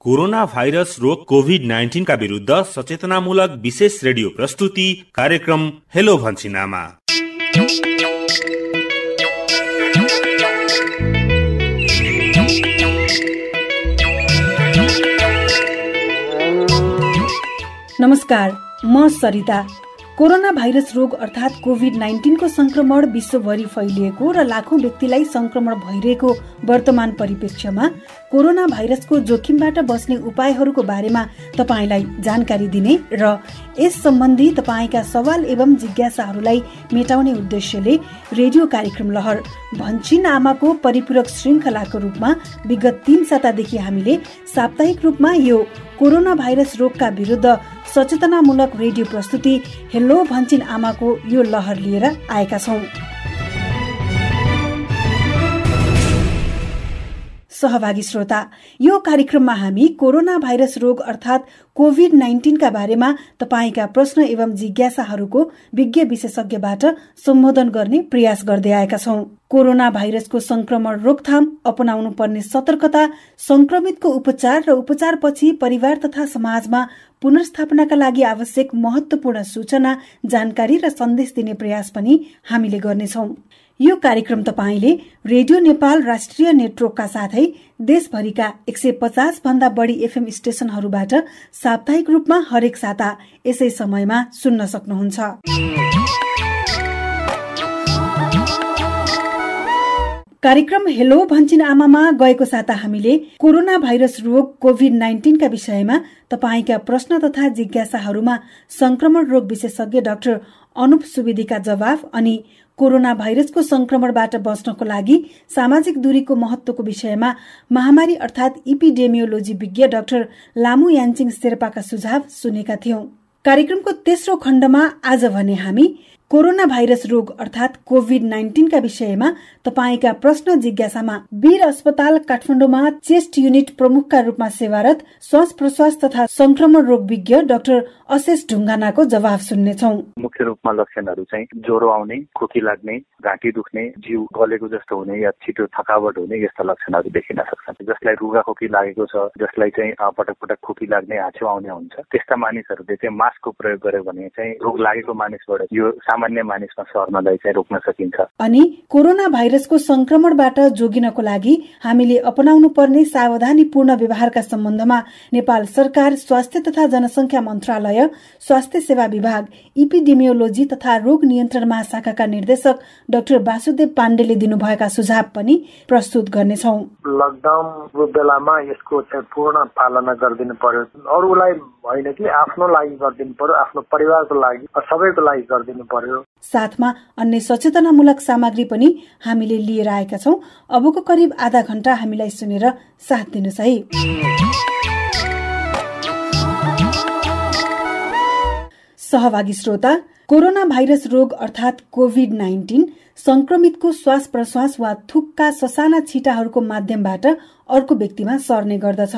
Corona virus रोग COVID-19 का विरुद्ध सचेतनामूलक विशेष रेडियो प्रस्तुति कार्यक्रम हेलो भन्छिनामा। नमस्कार, म सरिता। कोरोना भाइरस रोग अर्थात कोभिड-19 को संक्रमण विश्वभरि फैलिएको र लाखौं व्यक्तिलाई संक्रमण भइरहेको वर्तमान परिप्रेक्ष्यमा कोरोना भाइरसको जोखिमबाट बस्ने उपायहरूको बारेमा तपाईलाई जानकारी दिने र यस सम्बन्धी तपाईका सवाल एवं जिज्ञासाहरूलाई मेटाउने उद्देश्यले रेडियो कार्यक्रम लहर भन्छिन आमाको परिपूरक श्रृंखलाको रूपमा विगत 3 सातादेखि हामीले साप्ताहिक रूपमा यो कोरोना भाइरस रोगका विरुद्ध सचेतनामूलक रेडियो प्रस्तुति हेलो भन्छिन आमाको यो लहर लिएर आएका छौं। सहभागी श्रोता, यो कार्यक्रममा हामी कोरोना भाइरस रोग अर्थात कोभिड-19 का बारेमा तपाईका प्रश्न एवं जिज्ञासाहरूको विज्ञ विशेषज्ञबाट सम्बोधन गर्ने प्रयास गर्दै आएका छौं। कोरोना भाइरसको संक्रमण रोकथाम, अपनाउनु पर्ने सतर्कता, संक्रमितको उपचार र उपचारपछि परिवार तथा समाजमा पुनर्स्थापनाका लागि आवश्यक महत्वपूर्ण सूचना, जानकारी र सन्देश दिने प्रयास पनि हामीले गर्नेछौं। यो कार्यक्रम तपाईले रेडियो नेपाल राष्ट्रिय नेटवर्कका साथै देशभरिका 150 भन्दा बढी एफएम स्टेशनहरूबाट साप्ताहिक रूपमा हरेक साता यसै समयमा सुन्न सक्नुहुन्छ। कार्यक्रम हेलो भन्छिन आमामा गएको साता हामीले कोरोना भाइरस रोग कोभिड-19 का विषयमा तपाईका प्रश्न तथा जिज्ञासाहरूमा संक्रमण रोग विशेषज्ञ डाक्टर अनुप सुवेदीका जवाफ अनि कोरोना भाइरसको संक्रमणबाट बच्नको लागि सामाजिक दूरीको महत्वको विषयमा महामारी अर्थात इपिडेमियोलोजी विज्ञ डाक्टर लामु यान्चिङ शेर्पाका सुझाव सुनेका थियौं। कार्यक्रमको तेस्रो खण्डमा आज भने हामी कोरोना भाइरस रोग अर्थात कोभिड-19 का विषयमा तपाईका प्रश्न जिज्ञासामा वीर अस्पताल काठमाडौँमा चेस्ट युनिट प्रमुखका रूपमा सेवारत श्वास प्रश्वास तथा संक्रमण रोग विज्ञ डाक्टर अशेष ढुङ्गानाको जवाफ सुन्नेछौं। मुख्य रूपमा लक्षणहरू चाहिँ ज्वरो आउने, खोकी लाग्ने, घाँटी दुख्ने, जिउ गलेको जस्तो हुने या छिटो थकावट हुने यस्ता लक्षणहरू देखिन सक्छन्। जसलाई रुगा खोकी लागेको छ, जसलाई चाहिँ पटक पटक खोकी लाग्ने, हाँचो आउने हुन्छ, त्यस्ता मानिसहरूले चाहिँ मास्कको प्रयोग गर्यो भने चाहिँ रोग लागेको मानिसबाट यो सामान्य मानिसमा सर्नलाई चाहिँ रोक्न सकिन्छ। अनि कोरोना भाइरसको संक्रमणबाट जोगिनको लागि हामीले अपनाउनु पर्ने सावधानीपूर्ण व्यवहारका सम्बन्धमा नेपाल सरकार स्वास्थ्य तथा जनसंख्या मन्त्रालय, स्वास्थ्य सेवा विभाग, इपिडेमियोलोजी तथा रोग नियन्त्रण महाशाखाका निर्देशक डाक्टर वासुदेव पाण्डेले दिनुभएका सुझाव पनि प्रस्तुत गर्नेछौं। लकडाउनको बेलामा यसको चाहिँ पूर्ण पालना गरिदिनु पर्यो। अरूलाई होइन कि आफ्नो लागि गरिदिनु पर्यो, आफ्नो परिवारको लागि, सबैको लागि गरिदिनु पर्यो। साथमा अन्य सचेतनामूलक सामग्री पनि हामीले लिएर आएका छौं। अबको करिब आधा घण्टा हामीलाई सुनेर साथ दिनुस् है। सहभागी श्रोता, कोरोना भाइरस रोग अर्थात कोभिड-19 संक्रमितको श्वास प्रश्वास वा थुकका ससाना छिटाहरूको माध्यमबाट अर्को व्यक्तिमा सर्ने गर्दछ।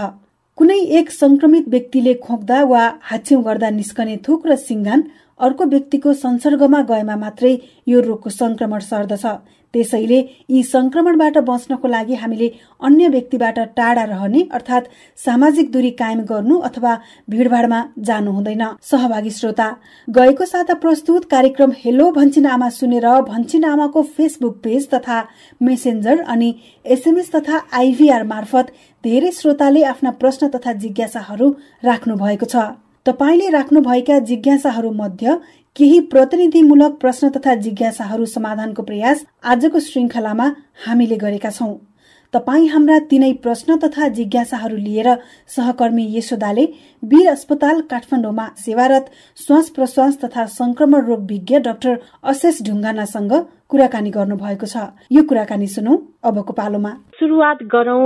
कुनै एक संक्रमित व्यक्तिले खोक्दा वा हाच्छिउँ गर्दा निस्कने थुक र सिङ्गान अर्को व्यक्तिको संसर्गमा गएमा मात्रै यो रोगको संक्रमण सर्दछ। त्यसैले यी संक्रमणबाट बच्नको लागि हामीले अन्य व्यक्तिबाट टाढा रहने अर्थात सामाजिक दूरी कायम गर्नु अथवा भीड़भाड़मा जानु हुँदैन। सहभागी श्रोता, गएको साता प्रस्तुत कार्यक्रम हेलो भन्छिन आमा सुनेर भन्छिन आमाको फेसबुक पेज तथा मेसेन्जर अनि एसएमएस तथा आइभीआर मार्फत धेरै श्रोताले आफ्ना प्रश्न तथा जिज्ञासाहरू राख्नु भएको छ। तपाईले राख्नुभएका जिज्ञासाहरू मध्ये केही प्रतिनिधिमूलक प्रश्न तथा जिज्ञासाहरू समाधानको प्रयास आजको श्रृंखलामा हामीले गरेका छौं। तपाई हाम्रा तीनै प्रश्न तथा जिज्ञासाहरू लिएर सहकर्मी यशोदाले वीर अस्पताल काठमाडौँमा सेवारत श्वास प्रश्वास तथा संक्रमण रोग विज्ञ डाक्टर अशेष ढुङ्गानासँग कुराकानी गर्नु भएको छ। यो कुराकानी सुनौ अबको पालोमा। सुरुवात गरौं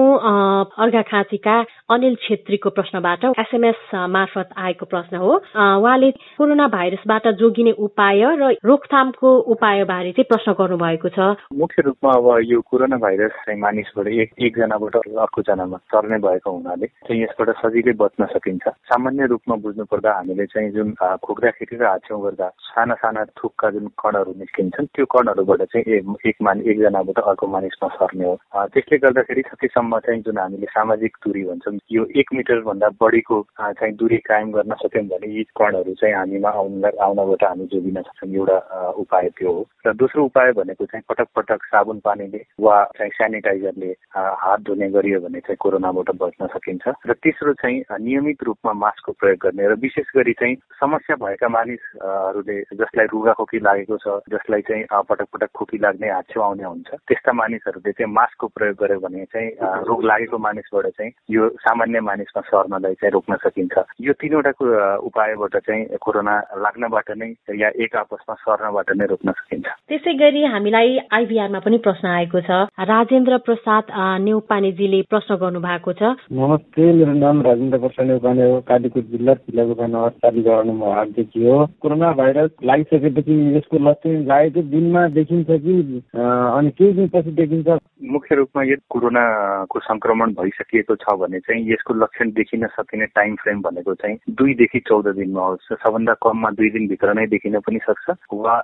अर्घाखाँचीका अनिल छेत्रीको प्रश्नबाट। एसएमएस मार्फत आएको प्रश्न हो। उहाँले कोरोना भाइरसबाट जोगिने उपाय र रोकथामको उपाय बारे चाहिँ प्रश्न गर्नु भएको छ। मुख्य रूपमा अब यो कोरोना भाइरस चाहिँ मानिसबाट एकजनाबाट अर्को जनामा सर्ने भएको हुनाले चाहिँ यसबाट सजिलै बच्न सकिन्छ। सामान्य रूपमा बुझ्नु पर्दा हामीले चाहिँ जुन खोक्दाखेरि र हाच्छिउँ गर्दा साना साना थुकका जुन कणहरू निस्किन्छन् त्यो कणहरूबाट चाहिँ एकजनाबाट अर्को मानिसमा सर्ने हो। त्यसले गर्दाखेरि सकेसम्म चाहिँ जुन हामीले सामाजिक दूरी भन्छौँ यो 1 मिटर भन्दा बढीको चाहिँ दूरी कायम गर्न सक्यौँ भने यी कणहरू चाहिँ हामीमा आउनबाट हामी जोगिन सक्छौँ। एउटा उपाय त्यो हो। र दोस्रो उपाय भनेको चाहिँ पटक पटक साबुन पानीले वा चाहिँ सेनिटाइजरले हात धुने गरियो भने चाहिँ कोरोनाबाट बच्न सकिन्छ। र तेस्रो चाहिँ नियमित रूपमा मास्कको प्रयोग गर्ने र विशेष गरी चाहिँ समस्या भएका मानिसहरूले जसलाई रुगाखोकी लागेको छ, जसलाई चाहिँ पटक पटक खोकी लाग्ने हाच्छेउ आउने हुन्छ, त्यस्ता मानिसहरूले चाहिँ मास्कको प्रयोग गर्यो भने चाहिँ रोग लागेको मानिसबाट चाहिँ यो सामान्य मानिसमा सर्नलाई चाहिँ रोक्न सकिन्छ। यो तीनवटा उपायबाट चाहिँ कोरोना लाग्नबाट नै या एक आपसमा सर्नबाट नै रोक्न सकिन्छ। त्यसै गरी हामीलाई आइभीआरमा पनि प्रश्न आएको छ। राजेन्द्र प्रसाद नेउपानेजीले प्रश्न गर्नु भएको छ। नमस्ते, मेरो नाम राजेन्द्र प्रसाद नेउपाने हो। कालीकोट जिल्ला तिलाकोपा नगरपालिका वार्डदेखि हो। कोरोना भाइरस लागिसकेपछि यसको लक्षण लागेको दिनमा देखिन्छ कि अनि केही दिनपछि देखिन्छ? मुख्य रूपमा यो कोरोनाको संक्रमण भइसकिएको छ भने चाहिँ यसको लक्षण देखिन सकिने टाइम फ्रेम भनेको चाहिँ 2 देखि 14 दिनमा हो। सबभन्दा कममा 2 दिनभित्र नै देखिन पनि सक्छ वा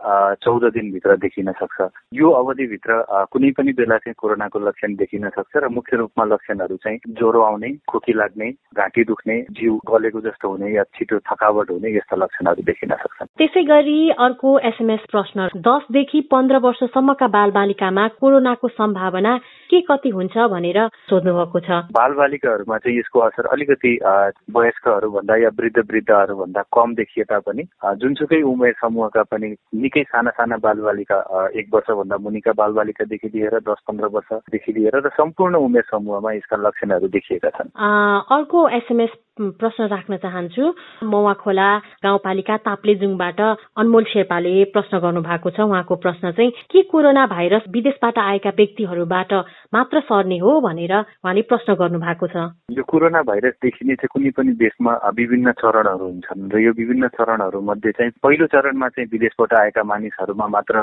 14 दिनभित्र देखिन सक्छ। यो अवधिभित्र कुनै पनि बेला चाहिँ कोरोनाको लक्षण देखिन सक्छ र मुख्य रूपमा लक्षणहरू चाहिँ ज्वरो आउने, खोकी लाग्ने, घाँटी दुख्ने, जिउ गलेको जस्तो हुने या छिटो थकावट हुने यस्ता लक्षणहरू देखिन सक्छन्। त्यसै गरी अर्को एसएमएस प्रश्न, 10 देखि 15 वर्षसम्मका बालबालिकामा कोरोनाको सम्भावना के कति हुन्छ भनेर सोध्नु भएको छ। बालबालिकाहरूमा चाहिँ यसको असर अलिकति वयस्कहरू भन्दा या वृद्धहरू भन्दा कम देखिए तापनि जुनसुकै उमेर समूहका पनि निकै साना साना बालबालिका 1 वर्षभन्दा मुनिका बालबालिकादेखि लिएर 10-15 वर्षदेखि लिएर र सम्पूर्ण उमेर समूहमा यसका लक्षणहरू देखिएका छन्। अर्को एसएमएस प्रश्न राख्न चाहन्छु। मौवाखोला गाउँपालिका ताप्लेजुङबाट अनमोल शेर्पाले प्रश्न गर्नु भएको छ। उहाँको प्रश्न चाहिँ के कोरोना भाइरस विदेशबाट आएका व्यक्तिहरूबाट मात्र सर्ने हो भनेर उहाँले प्रश्न गर्नु भएको छ। यो कोरोना भाइरस देखिने चाहिँ कुनै पनि देशमा विभिन्न चरणहरू हुन्छन् र यो विभिन्न चरणहरू मध्ये चाहिँ पहिलो चरणमा चाहिँ विदेशबाट आएका मानिसहरूमा मात्र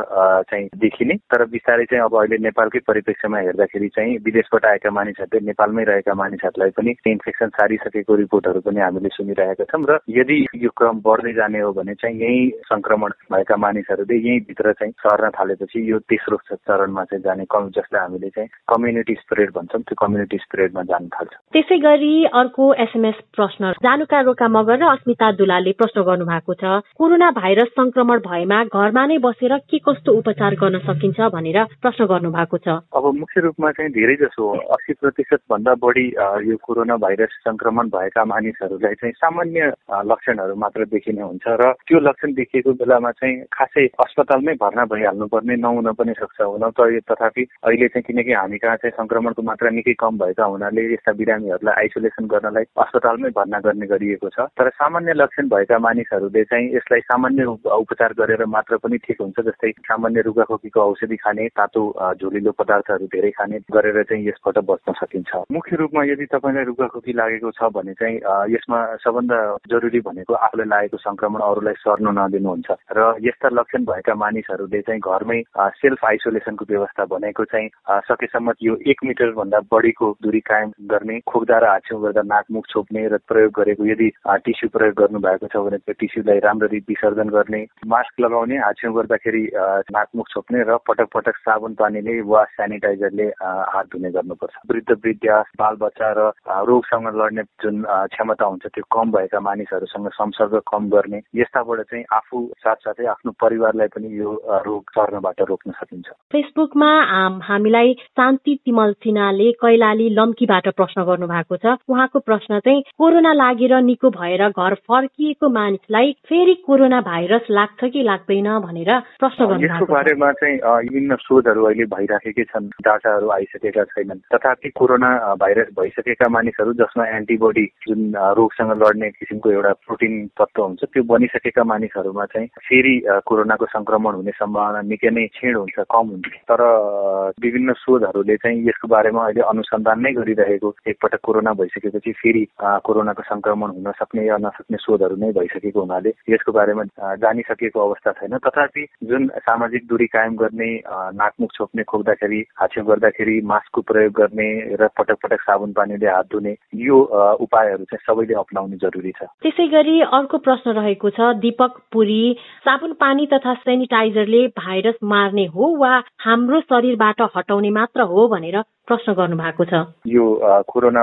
चाहिँ देखिने, तर बिस्तारै चाहिँ अब अहिले नेपालकै परिप्रेक्ष्यमा हेर्दाखेरि चाहिँ विदेशबाट आएका मानिसहरूले नेपालमै रहेका मानिसहरूलाई पनि इन्फेक्सन सारिसकेको रिपोर्टहरू पनि हामीले सुनिरहेका छौँ र यदि यो क्रम बढ्दै जाने हो भने चाहिँ यही संक्रमण भएका मानिसहरूले यही भित्र चाहिँ सर्न थालेपछि यो तेस्रो चरणमा चाहिँ जाने जसलाई हामीले चाहिँ कम्युनिटी स्प्रेड भन्छौँ, त्यो कम्युनिटी स्प्रेडमा जान थाल्छ। त्यसै गरी अर्को एसएमएस प्रश्न जानुका रोका मगर र अस्मिता दुलालले प्रश्न गर्नु भएको छ। कोरोना भाइरस संक्रमण भएमा घरमा नै बसेर के कस्तो उपचार गर्न सकिन्छ भनेर प्रश्न गर्नु भएको छ। अब मुख्य रूपमा चाहिँ धेरै जसो 80% भन्दा बढी यो कोरोना भाइरस संक्रमण भएका मानिसहरूलाई चाहिँ सामान्य लक्षणहरू मात्र देखिने हुन्छ र त्यो लक्षण देखिएको बेलामा चाहिँ खासै अस्पतालमै भर्ना भइहाल्नु पर्ने नहुन पनि सक्छ। हुन त तथापि अहिले चाहिँ किनकि हामी कहाँ चाहिँ संक्रमणको मात्रा निकै कम भएका हुनाले यस्ता बिरामीहरूलाई आइसोलेसन गर्नलाई अस्पतालमै भर्ना गर्ने गरिएको छ। तर सामान्य लक्षण भएका मानिसहरूले चाहिँ यसलाई सामान्य उपचार गरेर मात्र पनि ठिक हुन्छ। जस्तै सामान्य रुगाखोकीको औषधि खाने, तातो झोलिलो पदार्थहरू धेरै खाने गरेर चाहिँ यसबाट बच्न सकिन्छ। मुख्य रूपमा यदि तपाईँलाई रुगाखोकी लागेको छ भने चाहिँ यसमा सबभन्दा जरुरी भनेको आफूलाई लागेको संक्रमण अरूलाई सर्न नदिनु हुन्छ र यस्ता लक्षण भएका मानिसहरूले चाहिँ घरमै सेल्फ आइसोलेसनको व्यवस्था भनेको चाहिँ सकेसम्म यो 1 मिटर भन्दा बढीको दूरी कायम गर्ने, खोक्दा र हाच्छेउ गर्दा नाकमुख छोप्ने र प्रयोग गरेको यदि टिस्यु प्रयोग गर्नु भएको छ भने त्यो टिस्युलाई राम्ररी विसर्जन गर्ने, मास्क लगाउने, हाच्छेउ गर्दाखेरि नाकमुख छोप्ने र पटक पटक साबुन पानीले वा सेनिटाइजरले हात धुने गर्नुपर्छ। वृद्ध, बालबच्चा र रोगसँग लड्ने जुन क्षमता हुन्छ त्यो कम भएका मानिसहरूसँग संसर्ग कम गर्ने, यस्ताबाट चाहिँ आफू साथसाथै आफ्नो परिवारलाई पनि यो रोग सर्नबाट रोक्न सकिन्छ। फेसबुकमा हामीलाई शान्ति तिमल सिन्हाले कैलाली लम्कीबाट प्रश्न गर्नु भएको छ। उहाँको प्रश्न चाहिँ कोरोना लागेर निको भएर घर फर्किएको मानिसलाई फेरि कोरोना भाइरस लाग्छ कि लाग्दैन भनेर प्रश्न गर्नु भएको छ। यसको बारेमा चाहिँ विभिन्न शोधहरू अहिले भइराखेकै छन्, डाटाहरू आइसकेका छैनन्। तथापि कोरोना भाइरस भइसकेका मानिसहरू जसमा एन्टिबडी जुन रोगसँग लड्ने किसिमको एउटा प्रोटिन तत्त्व हुन्छ त्यो बनिसकेका मानिसहरूमा चाहिँ फेरि कोरोनाको संक्रमण हुने सम्भावना निकै नै क्षीण हुन्छ, कम हुन्छ। तर विभिन्न शोधहरूले चाहिँ यसको बारेमा अहिले अनुसन्धान नै गरिरहेको, एकपटक कोरोना भइसकेपछि फेरि कोरोनाको संक्रमण हुन सक्ने या नसक्ने शोधहरू नै भइसकेको हुनाले यसको बारेमा जानिसकेको अवस्था छैन। तथापि जुन सामाजिक दूरी कायम गर्ने, नाकमुख छोप्ने, खोक्दाखेरि हाच्छेउ गर्दाखेरि मास्कको प्रयोग गर्ने र पटक पटक साबुन पानीले हात धुने यो उपायहरू चाहिँ सबैले अपनाउनु जरुरी छ। त्यसैगरी अर्को प्रश्न रहेको छ दीपक पुरी, साबुन पानी तथा सेनिटाइजरले भाइरस मार्ने हो वा हाम्रो शरीरबाट हटाउने मात्र हो भनेर प्रश्न गर्नु भएको छ। यो कोरोना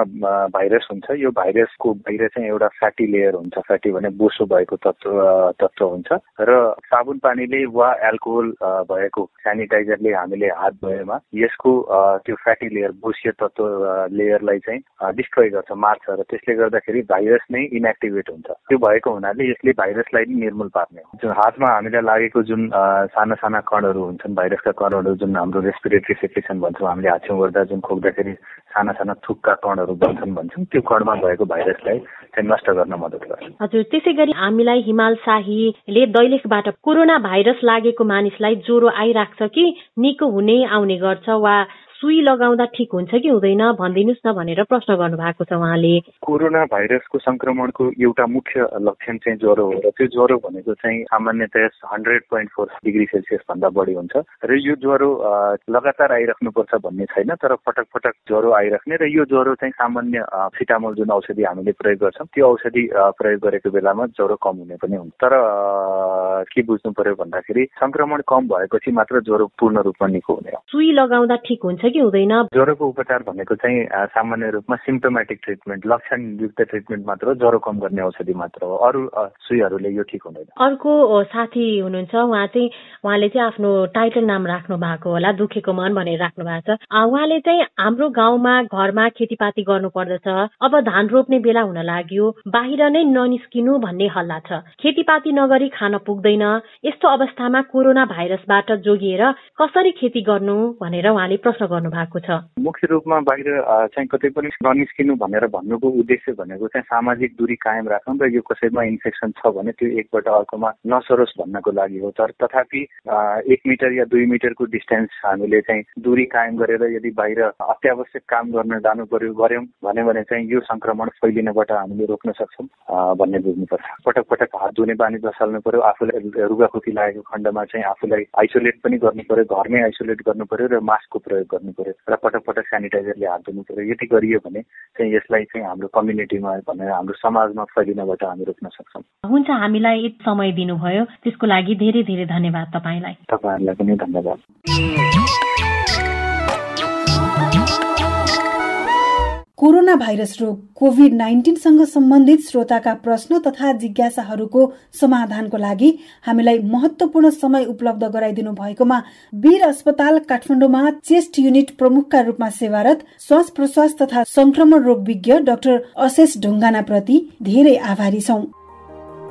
भाइरस हुन्छ, यो भाइरसको बाहिर चाहिँ एउटा फ्याटी लेयर हुन्छ, फ्याटी भने बोसो भएको तत्व हुन्छ र साबुन पानीले वा एल्कोहल भएको सेनिटाइजरले हामीले हात धोएमा यसको त्यो फ्याटी लेयर बोसिय तत्व लेयरलाई चाहिँ डिस्ट्रोय गर्छ, मार्छ र त्यसले गर्दाखेरि भाइरस नै इनएक्टिभेट हुन्छ। त्यो भएको हुनाले यसले भाइरसलाई निर्मूल पार्ने हो। जुन हातमा हामीलाई लागेको जुन साना साना कणहरू हुन्छन्, भाइरसका कणहरू जुन हाम्रो रेस्पिरेटरी सेक्रेसन भन्छौँ, हामीले हाछ्यौँ गर्दा जुन खोक्दाखेरि साना साना थुक्का कणहरू बन्छन् भन्छौँ, त्यो कणमा भएको भाइरसलाई चाहिँ नष्ट गर्न मद्दत गर्छ। हजुर, त्यसैगरी हामीलाई हिमाल शाहीले दैलेखबाट कोरोना भाइरस लागेको मानिसलाई ज्वरो आइराख्छ कि निको हुने आउने गर्छ वा सुई लगाउँदा ठिक हुन्छ कि हुँदैन भनिदिनुस् न भनेर प्रश्न गर्नु भएको छ उहाँले। कोरोना भाइरसको संक्रमणको एउटा मुख्य लक्षण चाहिँ ज्वरो हो र त्यो ज्वरो भनेको चाहिँ सामान्यतया 100.4 डिग्री सेल्सियस भन्दा बढी हुन्छ र यो ज्वरो लगातार आइराख्नुपर्छ भन्ने छैन, तर पटक पटक ज्वरो आइराख्ने र यो ज्वरो चाहिँ सामान्य सिटामोल जुन औषधि हामीले प्रयोग गर्छौँ त्यो औषधि प्रयोग गरेको बेलामा ज्वरो कम हुने पनि हुन्छ। तर के बुझ्नु पर्यो भन्दाखेरि संक्रमण कम भएपछि मात्र ज्वरो पूर्ण रूपमा निको हुने हो। सुई लगाउँदा ठिक हुन्छ कि हुँदैन? ज्वरोको उपचार भनेको चाहिँ सामान्य रूपमा सिम्प्टोमेटिक ट्रिटमेन्ट, लक्षणयुक्त ट्रिटमेन्ट मात्र हो, ज्वरो कम गर्ने औषधि मात्र हो, अरू सुईहरूले यो ठिक हुँदैन। अर्को साथी हुनुहुन्छ, उहाँले चाहिँ आफ्नो टाइटल नाम राख्नु भएको होला, दुखेको मन भनेर राख्नु भएको छ। उहाँले चाहिँ हाम्रो गाउँमा घरमा खेतीपाती गर्नु पर्दछ, अब धान रोप्ने बेला हुन लाग्यो, बाहिर नै ननिस्किनु भन्ने हल्ला छ, खेतीपाती नगरी खान पुग्दैन, यस्तो अवस्थामा कोरोना भाइरसबाट जोगिएर कसरी खेती गर्नु भनेर उहाँले प्रश्न गर्नु भएको छ। मुख्य रूपमा बाहिर चाहिँ कतै पनि ननिस्किनु भनेर भन्नुको उद्देश्य भनेको चाहिँ सामाजिक दूरी कायम राख्नु र यो कसैमा इन्फेक्सन छ भने त्यो एकबाट अर्कोमा नसरोस् भन्नको लागि हो। तर तथापि 1 मिटर या 2 मिटरको डिस्टेन्स हामीले चाहिँ दूरी कायम गरेर यदि बाहिर अत्यावश्यक काम गर्न जानु पर्यो गर्यौं भने चाहिँ यो संक्रमण फैलिनबाट हामीले रोक्न सक्छौँ भन्ने बुझ्नुपर्छ। पटक पटक हात धुने बानी बसाल्नु पर्यो, आफूलाई रुगाखोकी लागेको खण्डमा चाहिँ आफूलाई आइसोलेट पनि गर्नु पर्यो, घरमै आइसोलेट गर्नु पर्यो र मास्कको प्रयोग गर्नु पर्यो र पटक पटक सेनिटाइजरले हात धुनु पर्यो। यति गरियो भने चाहिँ यसलाई चाहिँ हाम्रो कम्युनिटीमा भनेर हाम्रो समाजमा फैलिनबाट हामी रोक्न सक्छौँ। हुन्छ, हामीलाई यति समय दिनुभयो त्यसको लागि धेरै धेरै धन्यवाद तपाईलाई। तपाईहरुलाई पनि धन्यवाद। कोरोना भाइरस रोग कोभिड-19 सँग सम्बन्धित श्रोताका प्रश्न तथा जिज्ञासाहरूको समाधानको लागि हामीलाई महत्वपूर्ण समय उपलब्ध गराइदिनु भएकोमा वीर अस्पताल काठमाडौँमा चेस्ट युनिट प्रमुखका रूपमा सेवारत श्वास प्रश्वास तथा संक्रमण रोग विज्ञ डाक्टर अशेष ढुङ्गाना प्रति धेरै आभारी छौं।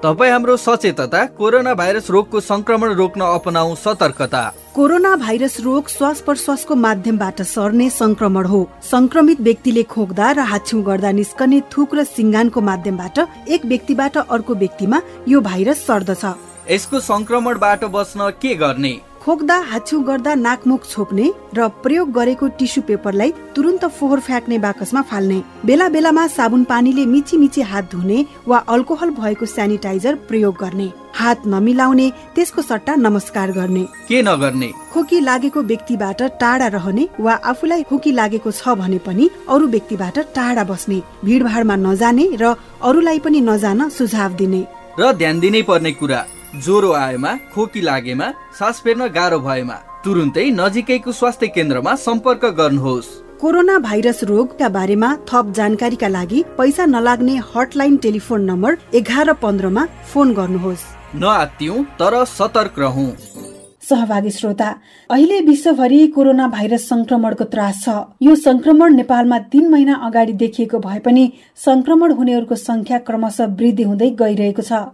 तपाई हाम्रो सचेतता, कोरोना भाइरस रोगको संक्रमण रोक्न अपनाऊ सतर्कता। कोरोना भाइरस रोग श्वास प्रश्वासको माध्यमबाट सर्ने संक्रमण हो। संक्रमित व्यक्तिले खोक्दा र हाच्छिउँ गर्दा निस्कने थुक र सिङ्गानको माध्यमबाट एक व्यक्तिबाट अर्को व्यक्तिमा यो भाइरस सर्दछ। यसको संक्रमणबाट बच्न के गर्ने? खोक्दा हाच्छिउँ गर्दा नाकमुख छोप्ने र प्रयोग गरेको टिस्यु पेपरलाई तुरुन्त फोहोर फ्याँक्ने बाकसमा फाल्ने, बेला बेलामा साबुन पानीले मिची मिची हात धुने वा अल्कोहल भएको सेनिटाइजर प्रयोग गर्ने, हात नमिलाउने, त्यसको सट्टा नमस्कार गर्ने। के नगर्ने? खोकी लागेको व्यक्तिबाट टाढा रहने वा आफूलाई खोकी लागेको छ भने पनि अरू व्यक्तिबाट टाढा बस्ने, भिडभाडमा नजाने र अरूलाई पनि नजान सुझाव दिने। र ध्यान दिनै पर्ने कुरा, ज्वरो आएमा, खोकी लागेमा, सास फेर्न गाह्रो भएमा तुरुन्तै नजिकैको स्वास्थ्य केन्द्रमा सम्पर्क गर्नुहोस्। कोरोना भाइरस रोगका बारेमा थप जानकारीका लागि पैसा नलाग्ने हटलाइन टेलिफोन नम्बर 1115 मा फोन गर्नुहोस्। नआत्तियौं तर सतर्क रहौं। सहभागी श्रोता, अहिले विश्वभरि कोरोना भाइरस संक्रमणको त्रास छ। यो संक्रमण नेपालमा 3 महिना अगाडि देखिएको भए पनि संक्रमण हुनेहरूको संख्या क्रमशः वृद्धि हुँदै गइरहेको छ।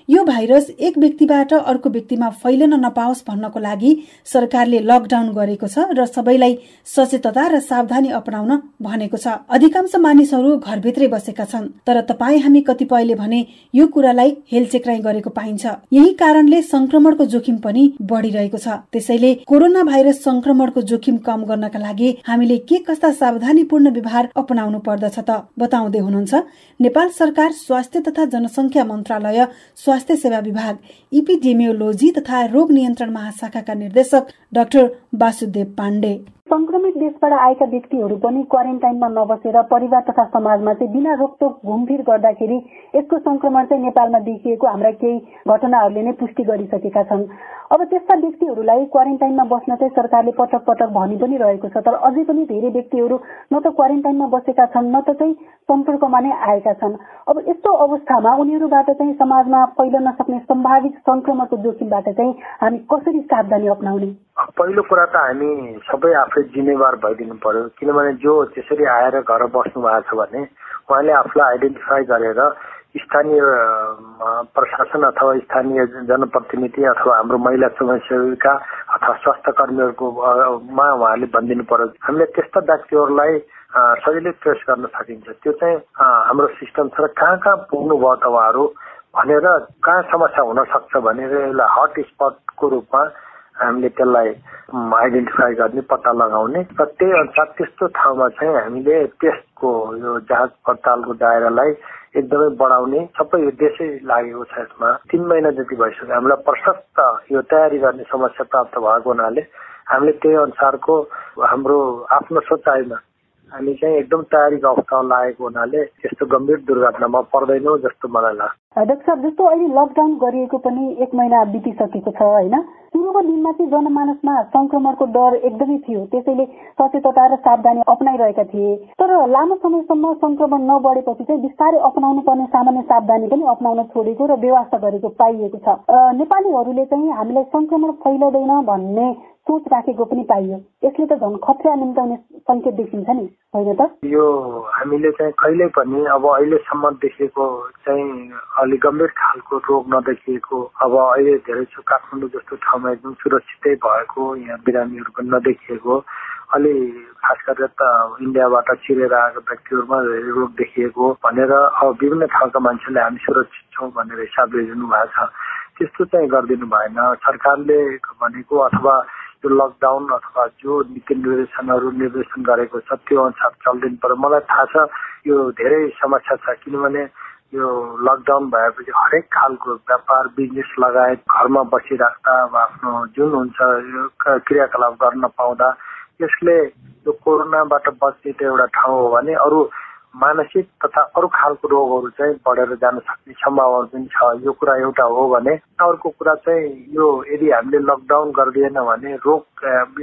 यो भाइरस एक व्यक्तिबाट अर्को व्यक्तिमा फैलिन नपाओस् भन्नको लागि सरकारले लकडाउन गरेको छ र सबैलाई सचेतता र सावधानी अपनाउन भनेको छ। अधिकांश मानिसहरू घरभित्रै बसेका छन्, तर तपाई हामी कतिपयले भने यो कुरालाई हेलचेक्राइ गरेको पाइन्छ। यही कारणले संक्रमणको जोखिम पनि बढ़िरहेको छ। त्यसैले कोरोना भाइरस संक्रमणको जोखिम कम गर्नका लागि हामीले के कस्ता सावधानीपूर्ण व्यवहार अपनाउनु पर्दछ त बताउँदै हुनुहुन्छ नेपाल सरकार स्वास्थ्य तथा जनसंख्या मन्त्रालय स्वास्थ्य सेवा विभाग इपिडेमियोलोजी तथा रोग नियन्त्रण महाशाखाका निर्देशक डाक्टर वासुदेव पाण्डे। संक्रमित देशबाट आएका व्यक्तिहरू पनि क्वारेन्टाइनमा नबसेर परिवार तथा समाजमा चाहिँ बिना रोकटोक घुमफिर गर्दाखेरि यसको संक्रमण चाहिँ नेपालमा देखिएको हाम्रा केही घटनाहरूले नै पुष्टि गरिसकेका छन्। अब त्यस्ता व्यक्तिहरूलाई क्वारेन्टाइनमा बस्न चाहिँ सरकारले पटक पटक भनि पनि रहेको छ, तर अझै पनि धेरै व्यक्तिहरू न त क्वारेन्टाइनमा बसेका छन् न त चाहिँ सम्पर्कमा नै आएका छन्। अब यस्तो अवस्थामा उनीहरूबाट चाहिँ समाजमा फैलन सक्ने सम्भावित संक्रमणको जोखिमबाट चाहिँ हामी कसरी सावधानी अपनाउने? पहिलो कुरा त हामी सबै आफै जिम्मेवार भइदिनु पर्यो, किनभने जो त्यसरी आएर घर बस्नु भएको छ भने उहाँले आफूलाई आइडेन्टिफाई गरेर स्थानीय प्रशासन अथवा स्थानीय जनप्रतिनिधि अथवा हाम्रो महिला समाजसेविका अथवा स्वास्थ्य कर्मीहरूको मा उहाँले भनिदिनु पर्यो। हामीले त्यस्ता व्यक्तिहरूलाई सजिलै ट्रेस गर्न सकिन्छ। त्यो चाहिँ हाम्रो सिस्टम छ र कहाँ कहाँ पुग्नु भयो त उहाँहरू भनेर कहाँ समस्या हुन सक्छ भनेर यसलाई हट स्पटको रूपमा हामीले त्यसलाई आइडेन्टिफाई गर्ने, पत्ता लगाउने र त्यही अनुसार त्यस्तो ठाउँमा चाहिँ हामीले टेस्टको यो जाँच पडतालको दायरालाई एकदमै बढाउने सबै उद्देश्य लागेको छ। यसमा 3 महिना जति भइसक्यो। हामीलाई प्रशस्त यो तयारी गर्ने समस्या प्राप्त भएको हुनाले हामीले त्यही अनुसारको हाम्रो आफ्नो सोचाइमा हामी चाहिँ एकदम तयारीको अवस्थामा लागेको हुनाले यस्तो गम्भीर दुर्घटनामा पर्दैनौँ जस्तो मलाई लाग्छ। डाक्टर साहब, जस्तो अहिले लकडाउन गरिएको पनि 1 महिना बितिसकेको छ होइन, सुरुको दिनमा चाहिँ जनमानसमा संक्रमणको डर एकदमै थियो, त्यसैले सचेतता र सावधानी अपनाइरहेका थिए। तर लामो समयसम्म संक्रमण नबढेपछि चाहिँ बिस्तारै अपनाउनु पर्ने सामान्य सावधानी पनि अपनाउन छोडेको र बेवास्ता गरेको पाइएको छ। नेपालीहरूले चाहिँ हामीलाई संक्रमण फैलदैन भन्ने सोच राखेको पनि पाइयो। यसले त झन् खतरा निम्ताउने संकेत देखिन्छ नि, होइन त? यो हामीले चाहिँ कहिल्यै पनि अब अहिलेसम्म देखेको चाहिँ अलि गम्भीर खालको रोग नदेखिएको, अब अहिले धेरै काठमाडौँ जस्तो ठाउँमा एकदम सुरक्षितै भएको, यहाँ बिरामीहरू पनि नदेखिएको, अलि खास गरेर त इन्डियाबाट छिरेर आएको व्यक्तिहरूमा धेरै रोग देखिएको भनेर अब विभिन्न ठाउँका मान्छेले हामी सुरक्षित छौँ भनेर हिसाब लिनु भएको छ। त्यस्तो चाहिँ गरिदिनु भएन। सरकारले भनेको अथवा यो लकडाउन अथवा जो नीति निर्देशन गरेको छ त्यो अनुसार चल्दिनु पर्यो। मलाई थाहा छ यो धेरै समस्या छ, किनभने यो लकडाउन भएपछि हरेक खालको व्यापार बिजनेस लगायत घरमा बसिराख्दा अब आफ्नो जुन हुन्छ यो क्रियाकलाप गर्न पाउँदा यसले यो कोरोनाबाट बच्ने त एउटा ठाउँ हो भने अरू मानसिक तथा अरू खालको रोगहरू चाहिँ बढेर जान सक्ने सम्भावना पनि छ। यो कुरा एउटा हो भने अर्को कुरा चाहिँ यो यदि हामीले लकडाउन गरिदिएन भने रोग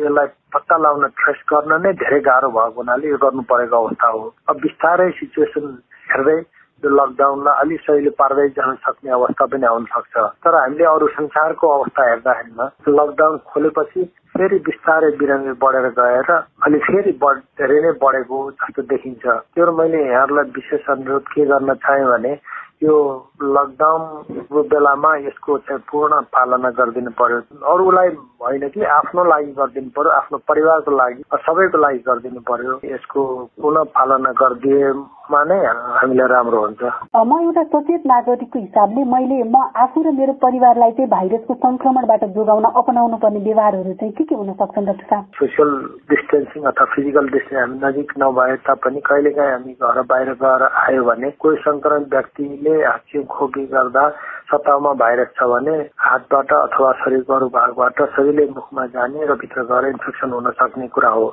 यसलाई पत्ता लगाउन ट्रेस गर्न नै धेरै गाह्रो भएको हुनाले यो गर्नु परेको अवस्था हो। अब बिस्तारै सिचुएसन हेर्दै यो लकडाउनलाई अलिक सजिलो पार्दै जान सक्ने अवस्था पनि आउन सक्छ। तर हामीले अरू संसारको अवस्था हेर्दाखेरिमा लकडाउन खोलेपछि फेरि बिस्तारै बिरामी बढेर गएर अलि फेरि धेरै नै बढेको जस्तो देखिन्छ। त्यो मैले यहाँहरूलाई विशेष अनुरोध के गर्न चाहेँ भने यो लकडाउनको बेलामा यसको चाहिँ पूर्ण पालना गरिदिनु पर्यो। अरूलाई होइन कि आफ्नो लागि गरिदिनु पर्यो, आफ्नो परिवारको लागि सबैको लागि गरिदिनु पर्यो। यसको पूर्ण पालना गरिदिएमा नै हामीलाई राम्रो हुन्छ। म एउटा सचेत नागरिकको हिसाबले म आफू र मेरो परिवारलाई चाहिँ भाइरसको संक्रमणबाट जोगाउन अपनाउनु पर्ने व्यवहारहरू चाहिँ के हुन सक्छन् डाक्टर साहब? सोसियल डिस्टेन्सिङ अथवा फिजिकल डिस्टेन्स हामी नजिक नभए तापनि कहिलेकाहीँ हामी घर बाहिर गएर आयो भने कोही संक्रमित व्यक्तिले हाच्छी खोकी गर्दा सतहमा भाइरस छ भने हातबाट अथवा शरीरको अरू भागबाट सजिलै मुखमा जाने र भित्र गएर इन्फेक्सन हुन सक्ने कुरा हो।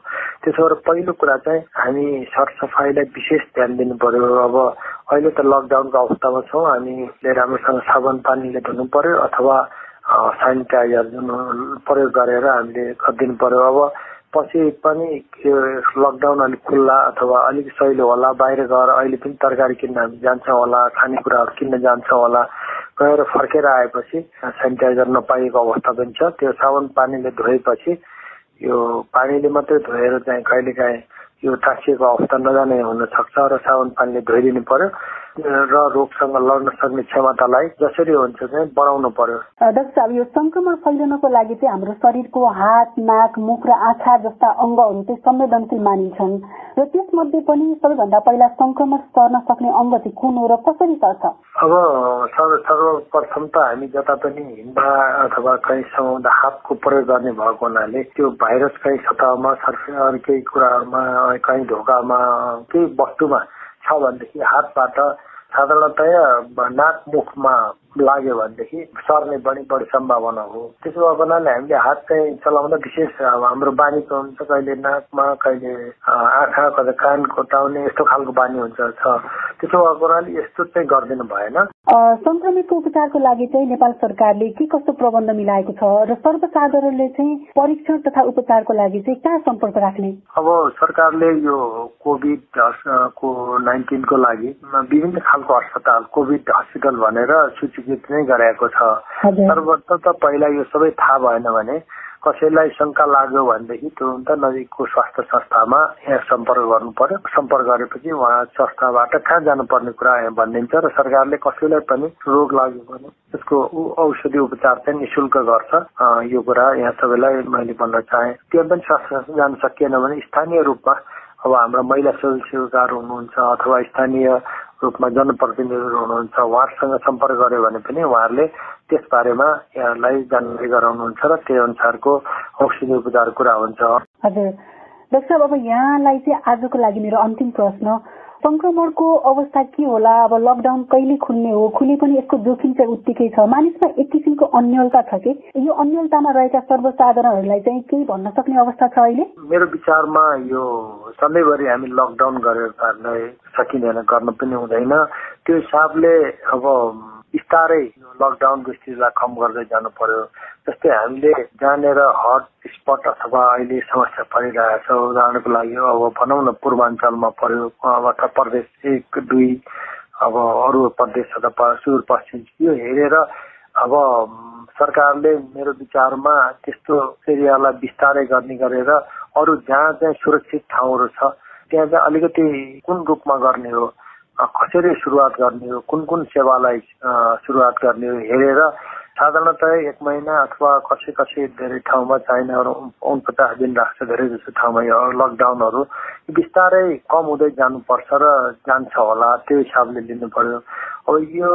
त्यसो भएर पहिलो कुरा चाहिँ हामी सरसफाइलाई विशेष ध्यान दिनु पर्यो। अब अहिले त लकडाउनको अवस्थामा छौँ, हामीले राम्रोसँग साबुन पानीले धुनु पर्यो अथवा सेनिटाइजर जुन प्रयोग गरेर हामीले गरिदिनु पर्यो। अब पछि पनि लकडाउन अलिक खुल्ला अथवा अलिक सहिलो होला, बाहिर गएर अहिले पनि तरकारी किन्न हामी जान्छौँ होला, खानेकुराहरू किन्न जान्छौँ होला, गएर फर्केर आएपछि सेनिटाइजर नपाइएको अवस्था पनि छ। त्यो साबुन पानीले धोएपछि यो पानीले मात्रै धोएर चाहिँ कहिलेकाहीँ यो टाँसिएको अवस्था नजाने हुन सक्छ र साबुन पानीले धोइदिनु पर्यो र रोगसँग लड्न सक्ने क्षमतालाई जसरी हुन्छ चाहिँ बढाउनु पर्यो। डाक्टर साहब, यो संक्रमण फैलिनको लागि चाहिँ हाम्रो शरीरको हात, नाक, मुख र आँखा जस्ता अङ्गहरू चाहिँ संवेदनशील मानिन्छन् र त्यसमध्ये पनि सबैभन्दा पहिला संक्रमण सर्न सक्ने अङ्ग चाहिँ कुन हो र कसरी सर्छ? अब सर्वप्रथम त हामी जता पनि हिँड्दा अथवा कहीँ समाउँदा हातको प्रयोग गर्ने भएको हुनाले त्यो भाइरस कहीँ सतहमा सर्फिङ केही कुराहरूमा कहीँ ढोकामा केही वस्तुमा छ भनेदेखि हातबाट साधारणतया नाक मुखमा लाग्यो भनेदेखि सर्ने पनि बढी सम्भावना हो। त्यसो भएको हुनाले हामीले हात चाहिँ चलाउँदा विशेष हाम्रो बानीको हुन्छ, कहिले नाकमा कहिले आँखा कहिले कान कोटाउने यस्तो खालको बानी हुन्छ छ। त्यसो भएको हुनाले यस्तो चाहिँ गरिदिनु भएन। संक्रमितको उपचारको लागि चाहिँ नेपाल सरकारले के कस्तो प्रबन्ध मिलाएको छ र सर्वसाधारणले चाहिँ परीक्षण तथा उपचारको लागि चाहिँ कहाँ सम्पर्क राख्ने? अब सरकारले यो कोभिड-19 को लागि विभिन्न खालको अस्पताल कोभिड हस्पिटल भनेर सूचीकृत नै गराएको छ। सर्वप्रथम त पहिला यो सबै थाहा भएन भने कसैलाई शंका लाग्यो भनेदेखि तुरन्त नजिकको स्वास्थ्य संस्थामा यहाँ सम्पर्क गर्नु पर्यो। सम्पर्क गरेपछि उहाँ संस्थाबाट कहाँ जानुपर्ने कुरा यहाँ भनिदिन्छ र सरकारले कसैलाई पनि रोग लाग्यो भने त्यसको औषधि उपचार चाहिँ निःशुल्क गर्छ। यो कुरा यहाँ सबैलाई मैले भन्न चाहे। त्यो पनि स्वास्थ्य जान सकिएन भने स्थानीय रूपमा अब हाम्रो महिला स्वयंसेवकहरू हुनुहुन्छ अथवा स्थानीय रूपमा जनप्रतिनिधिहरू हुनुहुन्छ, उहाँहरूसँग सम्पर्क गर्यो भने पनि उहाँहरूले त्यस बारेमा यहाँलाई जानकारी गराउनुहुन्छ र त्यही अनुसारको औषधि उपचार कुरा हुन्छ। हजुर डाक्टर साहब, अब यहाँलाई चाहिँ आजको लागि मेरो अन्तिम प्रश्न, संक्रमणको अवस्था के होला? अब लकडाउन कहिले खुल्ने हो? खुले पनि यसको जोखिम चाहिँ उत्तिकै छ। मानिसमा एक किसिमको अन्यलता छ कि यो अन्यलतामा रहेका सर्वसाधारणहरूलाई चाहिँ केही भन्न सक्ने अवस्था छ अहिले? मेरो विचारमा यो सधैँभरि हामी लकडाउन गरेर पार्न सकिँदैन, गर्न पनि हुँदैन। त्यो हिसाबले अब बिस्तारै लकडाउनको स्थितिलाई कम गर्दै जानु पर्यो। जस्तै हामीले जानेर हट स्पट अथवा अहिले समस्या परिरहेको छ, उदाहरणको लागि अब भनौँ न पूर्वाञ्चलमा पर्यो अथवा प्रदेश 1, 2 अब अरू प्रदेश अथवा सुदूरपश्चिम, यो हेरेर अब सरकारले मेरो विचारमा त्यस्तो एरियालाई बिस्तारै गर्ने गरेर अरू जहाँ चाहिँ सुरक्षित ठाउँहरू छ त्यहाँ चाहिँ अलिकति कुन रूपमा गर्ने हो, कसरी सुरुवात गर्ने हो, कुन कुन सेवालाई सुरुवात गर्ने हो हेरेर साधारणतः 1 महिना अथवा कसै धेरै ठाउँमा चाहिने 49 दिन राख्छ, धेरै जसो ठाउँमा यो लकडाउनहरू बिस्तारै कम हुँदै जानुपर्छ र जान्छ होला, त्यो हिसाबले लिनु पर्यो। अब यो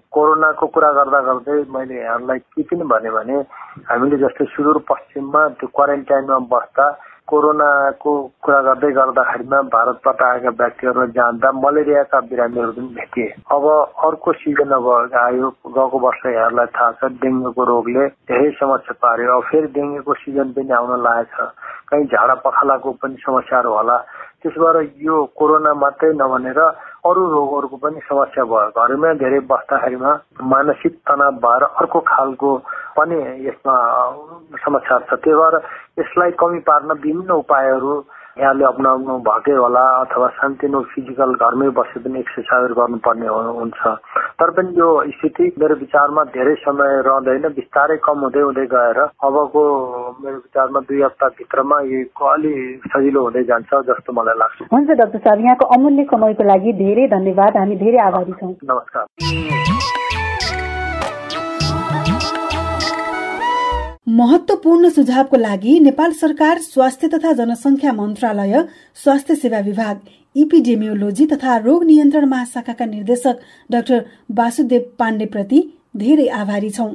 कोरोनाको कुरा गर्दा गर्दै मैले यहाँलाई के पनि भने हामीले जस्तै सुदूरपश्चिममा त्यो क्वारेन्टाइनमा बस्दा कोरोनाको कुरा गर्दै गर्दाखेरिमा भारतबाट आएका व्यक्तिहरू जाँदा मलेरियाका बिरामीहरू पनि भेटिए। अब अर्को सिजन अब आयो, गएको वर्ष यहाँलाई थाहा छ डेङ्गुको रोगले धेरै समस्या पार्यो। अब फेरि डेङ्गुको सिजन पनि आउन लागेको छ, कहीँ झाडा पखालाको पनि समस्याहरू होला। त्यसो भएर यो कोरोना मात्रै नभनेर अरू रोगहरूको पनि समस्या भयो। घरमै धेरै बस्दाखेरिमा मानसिक तनाव भएर अर्को खालको पनि यसमा समस्या छ। त्यही भएर यसलाई कमी पार्न विभिन्न उपायहरू यहाँले अपनाउनु भएकै होला, अथवा सानोतिनो फिजिकल घरमै बसे पनि एक्सर्साइजहरू गर्नुपर्ने हुन्छ। तर पनि यो स्थिति मेरो विचारमा धेरै समय रहँदैन, बिस्तारै कम हुँदै हुँदै गएर अबको मेरो विचारमा 2 हप्ताभित्रमा यो अलि सजिलो हुँदै जान्छ जस्तो मलाई लाग्छ। हुन्छ डाक्टर साहब, यहाँको अमूल्य समयको लागि धेरै धन्यवाद, हामी धेरै आभारी छौँ। नमस्कार। महत्वपूर्ण सुझावको लागि नेपाल सरकार स्वास्थ्य तथा जनसंख्या मन्त्रालय, स्वास्थ्य सेवा विभाग, इपिडेमियोलोजी तथा रोग नियन्त्रण महाशाखाका निर्देशक डाक्टर वासुदेव पाण्डे प्रति धेरै आभारी छौं।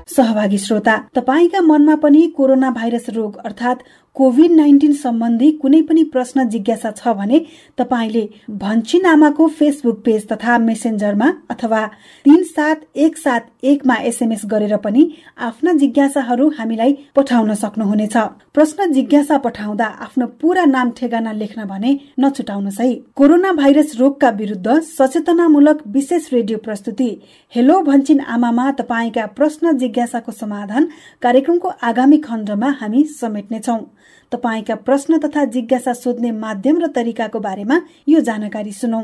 सहभागी श्रोता, तपाईका मनमा पनि कोरोना भाइरस रोग अर्थात कोभिड-19 सम्बन्धी कुनै पनि प्रश्न जिज्ञासा छ भने तपाईले भन्छी नामाको फेसबुक पेज तथा मेसेन्जरमा अथवा 37171 मा एसएमएस गरेर पनि आफ्ना जिज्ञासाहरू हामीलाई पठाउन सक्नुहुनेछ। प्रश्न जिज्ञासा पठाउँदा आफ्नो पूरा नाम ठेगाना लेख्न भने नछुटाउनुहोस् है। कोरोना भाइरस रोगका विरुद्ध सचेतनामूलक विशेष रेडियो प्रस्तुति हेलो भन्छिन आमामा तपाईका प्रश्न जिज्ञासाको समाधान कार्यक्रमको आगामी खण्डमा हामी समेट्नेछौं। तपाईका प्रश्न तथा जिज्ञासा सोध्ने माध्यम र तरिकाको बारेमा यो जानकारी सुनौ।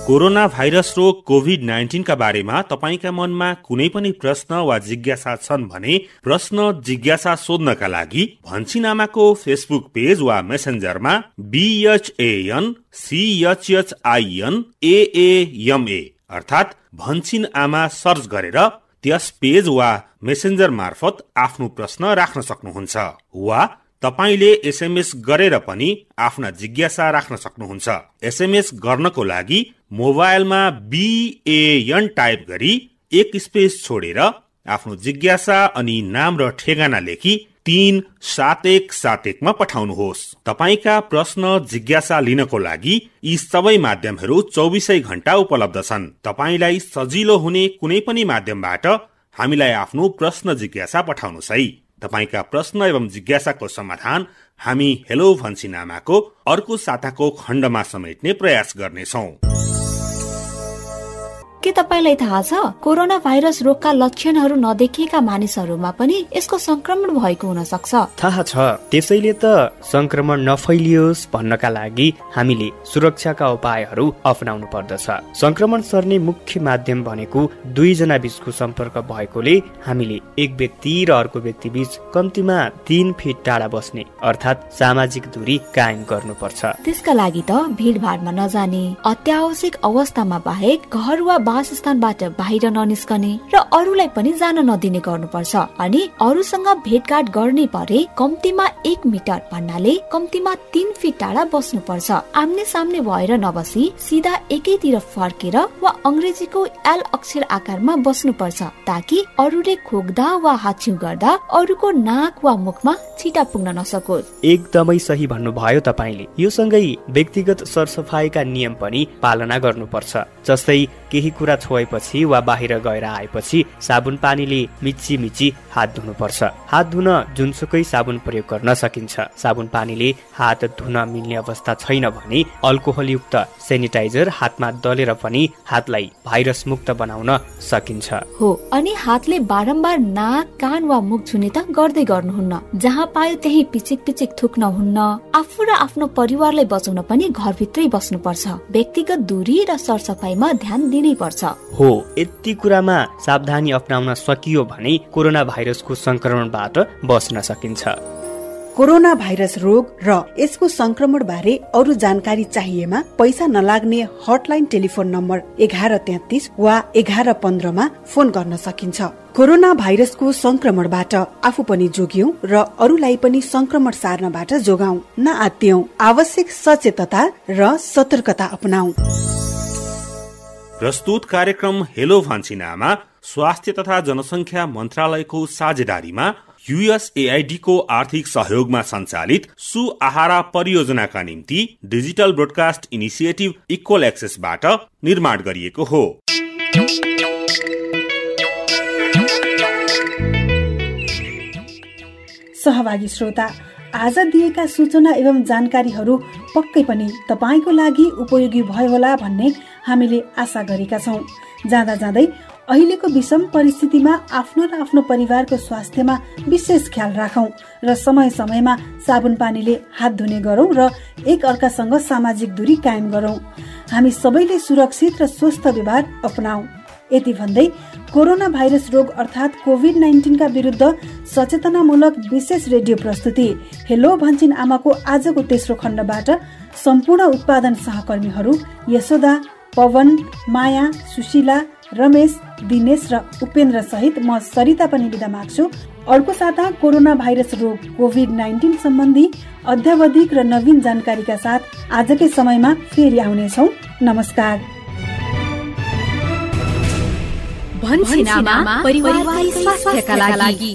कोरोना भाइरस रोग कोभिड-19 का बारेमा तपाईका मनमा कुनै पनि प्रश्न वा जिज्ञासा छन् भने प्रश्न जिज्ञासा सोध्नका लागि भन्छी नामाको फेसबुक पेज वा मेसेन्जरमा BHAN CHHIN AAMA अर्थात भन्छिन आमा सर्च गरेर त्यस पेज वा मेसेन्जर मार्फत आफ्नो प्रश्न राख्न सक्नुहुन्छ वा तपाईले एसएमएस गरेर पनि आफ्ना जिज्ञासा राख्न सक्नुहुन्छ। एसएमएस गर्नको लागि मोबाइलमा BAN टाइप गरी 1 स्पेस छोडेर आफ्नो जिज्ञासा अनि नाम र ठेगाना लेखी 37171 मा पठाउनुहोस्। तपाईका प्रश्न जिज्ञासा लिनको लागि यी सबै माध्यमहरू 24 घण्टा उपलब्ध छन्। तपाईलाई सजिलो हुने कुनै पनि माध्यमबाट हामीलाई आफ्नो प्रश्न जिज्ञासा पठाउनुहोस् है। तपाईका प्रश्न एवं जिज्ञासाको समाधान हामी हेलो भन्छी नामाको अर्को साताको खण्डमा समेट्ने प्रयास गर्नेछौँ। के तपाईलाई थाहा छ कोरोना भाइरस रोगका लक्षणहरू नदेखिएका मानिसहरूमा पनि यसको संक्रमण भएको हुन सक्छ? थाहा छ। त्यसैले त संक्रमण नफैलियोस् भन्नका लागि हामीले सुरक्षाका उपायहरू अपनाउनु पर्दछ। संक्रमण सर्ने मुख्य माध्यम भनेको दुई जना बीचको सम्पर्क भएकोले हामीले एक व्यक्ति र अर्को व्यक्ति बीच कम्तीमा 3 फिट टाढा बस्ने अर्थात् सामाजिक दूरी कायम गर्नुपर्छ। त्यसका लागि त भिडभाडमा नजाने, अत्यावश्यक अवस्थामा बाहेक घर वा वासस्थानबाट बाहिर ननिस्कने र अरूलाई पनि जान नदिने गर्नुपर्छ। अनि अरूसँग भेटघाट गर्ने परे कम्तीमा 1 मिटर भन्नाले कम्तीमा 3 फिट टाढा बस्नुपर्छ। आम्ने सामने भएर नबसी सिधा एकैतिर फर्केर वा अंग्रेजीको एल अक्षर आकारमा बस्नुपर्छ ताकि अरूले खोक्दा वा हाछ्यु गर्दा अरूको नाक वा मुखमा छिटा पुग्न नसकोस्। एकदमै सही भन्नुभयो तपाईले। यो सँगै व्यक्तिगत सरसफाइका नियम पनि पालना गर्नुपर्छ। जस्तै केही कुरा छोएपछि वा बाहिर गएर आएपछि साबुन पानीले मिची हात धुनुपर्छ। हात धुन जुनसुकै साबुन प्रयोग गर्न सकिन्छ। साबुन पानीले हात धुन मिल्ने अवस्था छैन भने अल्कोहल युक्त सेनिटाइजर हातमा दलेर पनि हातलाई भाइरस मुक्त बनाउन सकिन्छ। हो, अनि हातले बारम्बार नाक, कान वा मुख छुने त गर्दै गर्नुहुन्न। जहाँ पायो त्यही पिचिक थुक्न हुन्न। आफू र आफ्नो परिवारलाई बचाउन पनि घरभित्रै बस्नुपर्छ। व्यक्तिगत दूरी र सरसफाइमा ध्यान दिनै पर्छ। हो, यति कुरामा सावधानी अपनाउन सकियो भने कोरोना भाइरसको संक्रमणबाट बच्न सकिन्छ। कोरोना भाइरस रोग र यसको संक्रमण बारे अरू जानकारी चाहिएमा पैसा नलाग्ने हटलाइन टेलिफोन नम्बर 1133 वा 1115 मा फोन गर्न सकिन्छ। कोरोना भाइरसको संक्रमणबाट आफू पनि जोगियौं र अरूलाई पनि संक्रमण सार्नबाट जोगाऊ। नआत्तियौं, आवश्यक सचेतता र सतर्कता अपनाऊ। प्रस्तुत कार्यक्रम हेलो भान्सिनामा स्वास्थ्य तथा जनसंख्या मन्त्रालयको साझेदारीमा USAID को आर्थिक सहयोगमा सञ्चालित सुआहारा परियोजनाका निम्ति डिजिटल ब्रोडकास्ट इनिसिएटिभ इक्वल एक्सेसबाट निर्माण गरिएको हो। सहभागी श्रोता, आज दिएका सूचना एवं जानकारीहरू पक्कै पनि तपाईको लागि उपयोगी भयो होला भन्ने हामीले आशा गरेका छौं। जाँदा जाँदै अहिलेको विषम परिस्थितिमा आफ्नो र आफ्नो परिवारको स्वास्थ्यमा विशेष ख्याल राखौं र समय समयमा साबुन पानीले हात धुने गरौं र एक अर्कासँग सामाजिक दूरी कायम गरौं। हामी सबैले सुरक्षित र स्वस्थ व्यवहार अपनाऊ। यति भन्दै कोरोना भाइरस रोग अर्थात कोभिड-19 का विरुद्ध सचेतनामूलक विशेष रेडियो प्रस्तुति हेलो भन्छिन आमाको आजको तेस्रो खण्डबाट सम्पूर्ण उत्पादन सहकर्मीहरू यशोदा, पवन, माया, सुशीला, रमेश, दिनेश र उपेन्द्र सहित म सरिता पनि बिदा माग्छु। अर्को साता कोरोना भाइरस रोग कोभिड-19 सम्बन्धी अध्यावधिक र नवीन जानकारीका साथ आजकै समयमा फेरि आउनेछौँ। नमस्कार। भन्छिन आमा परिवारकै स्वास्थ्यका लागि।